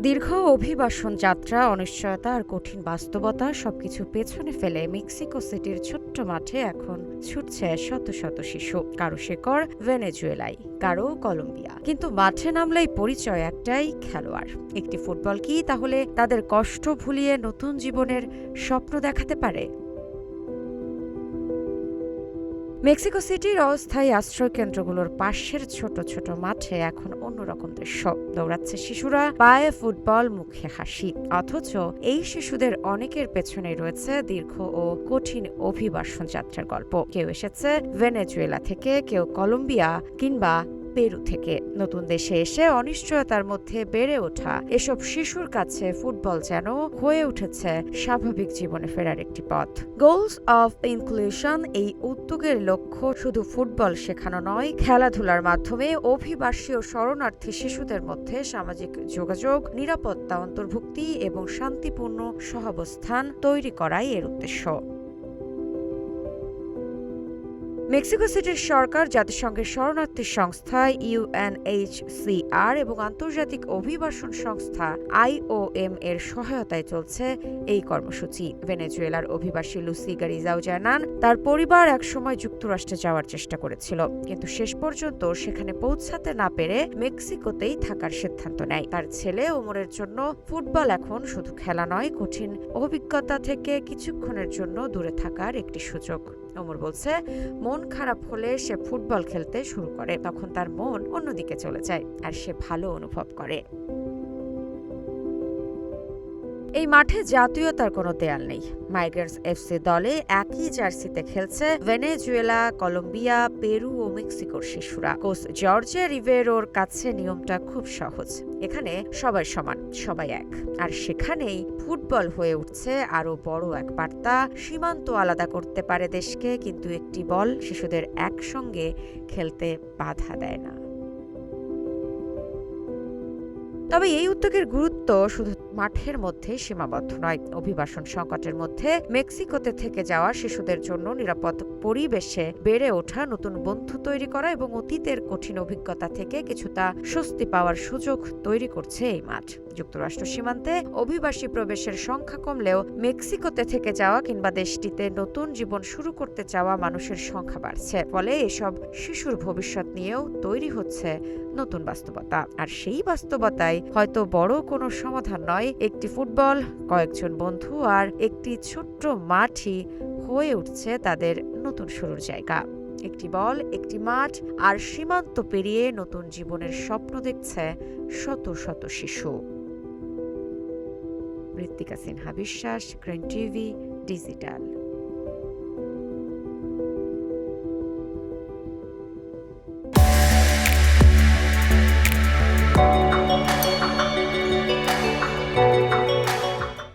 দীর্ঘ অভিবাসন যাত্রা, অনিশ্চয়তা আর কঠিন বাস্তবতা সবকিছু পেছনে ফেলে মেক্সিকো সিটির ছোট্ট মাঠে এখন ছুটছে শত শত শিশু। কারো শেকড় ভেনেজুয়েলায়, কারো কলম্বিয়া, কিন্তু মাঠে নামলেই পরিচয় একটাই, খেলোয়াড়। একটি ফুটবল কি তাহলে তাদের কষ্ট ভুলিয়ে নতুন জীবনের স্বপ্ন দেখাতে পারে? মেক্সিকো সিটির অস্থায়ী আশ্রয়কেন্দ্রগুলোর পাশের ছোট ছোট মাঠে এখন অন্যরকম দৃশ্য। দৌড়াচ্ছে শিশুরা, পায়ে ফুটবল, মুখে হাসি। অথচ এই শিশুদের অনেকের পেছনেই রয়েছে দীর্ঘ ও কঠিন অভিবাসন যাত্রার গল্প। কেউ এসেছে ভেনেজুয়েলা থেকে, কেউ কলম্বিয়া কিংবা পেরু থেকে। নতুন দেশে এসে অনিশ্চয়তার মধ্যে বেড়ে ওঠা এসব শিশুর কাছে ফুটবল যেন হয়ে উঠেছে স্বাভাবিক জীবনে ফেরার একটি পথ। গোলস অফ ইনক্লুশন এই উদ্যোগের লক্ষ্য শুধু ফুটবল শেখানো নয়, খেলাধুলার মাধ্যমে অভিবাসী ও শরণার্থী শিশুদের মধ্যে সামাজিক যোগাযোগ, নিরাপত্তা, অন্তর্ভুক্তি এবং শান্তিপূর্ণ সহাবস্থান তৈরি করাই এর উদ্দেশ্য। মেক্সিকো সিটির সরকার, জাতিসংঘের শরণার্থী সংস্থা ইউএনএইচসিআর এবং আন্তর্জাতিক অভিবাসন সংস্থা আইওএম এর সহায়তায় চলছে এই কর্মসূচি। ভেনেজুয়েলার অভিবাসী লুসি গারিজাও জানান, তার পরিবার একসময় যুক্তরাষ্ট্রে যাওয়ার চেষ্টা করেছিল, কিন্তু শেষ পর্যন্ত সেখানে পৌঁছাতে না পেরে মেক্সিকোতেই থাকার সিদ্ধান্ত নেয়। তার ছেলে ওমরের জন্য ফুটবল এখন শুধু খেলা নয়, কঠিন অভিজ্ঞতা থেকে কিছুক্ষণের জন্য দূরে থাকার একটি সুযোগ। ওমর বলছে, মন খারাপ হলে সে ফুটবল খেলতে শুরু করে, তখন তার মন অন্যদিকে চলে যায় আর সে ভালো অনুভব করে। এই মাঠে জাতীয়তার কোনো দেয়াল নেই। মাইগ্রেন্টস এফসি দলে একই জার্সিতে খেলছে ভেনেজুয়েলা, কলম্বিয়া, পেরু ও মেক্সিকোর শিশুরা। কোচ জর্জে রিভেরোর কাছে নিয়মটা খুব সহজ। এখানে সবাই সমান, সবাই এক। আর সেখানেই ফুটবল হয়ে উঠছে আরো বড় এক বার্তা। সীমান্ত আলাদা করতে পারে দেশকে, কিন্তু একটি বল শিশুদের একসঙ্গে খেলতে বাধা দেয় না। তবে এই উদ্যোগের গুরুত্ব শুধু মাঠের মধ্যে সীমাবদ্ধ নয়। অভিবাসন সংকটের মধ্যে মেক্সিকোতে থেকে যাওয়া শিশুদের জন্য নিরাপদ পরিবেশে বেড়ে ওঠা, নতুন বন্ধু তৈরি করা এবং অতীতের কঠিন অভিজ্ঞতা থেকে কিছুটা স্বস্তি পাওয়ার সুযোগ তৈরি করছে এই মাঠ। যুক্তরাষ্ট্র সীমান্তে অভিবাসী প্রবেশের সংখ্যা কমলেও মেক্সিকোতে থেকে যাওয়া কিংবা দেশটিতে নতুন জীবন শুরু করতে চাওয়া মানুষের সংখ্যা বাড়ছে। ফলে এসব শিশুর ভবিষ্যৎ নিয়েও তৈরি হচ্ছে নতুন বাস্তবতা। আর সেই বাস্তবতায় হয়তো বড় কোনো সমাধান নয়, একটি ফুটবল, কয়েকজন বন্ধু আর একটি ছোট্ট মাঠই হয়ে উঠছে তাদের নতুন শুরুর জায়গা। একটি বল, একটি মাঠ আর সীমান্ত পেরিয়ে নতুন জীবনের স্বপ্ন দেখছে শত শত শিশু। ঋত্বিকা সিনহা বিশ্বাস, গ্রিন টিভি ডিজিটাল।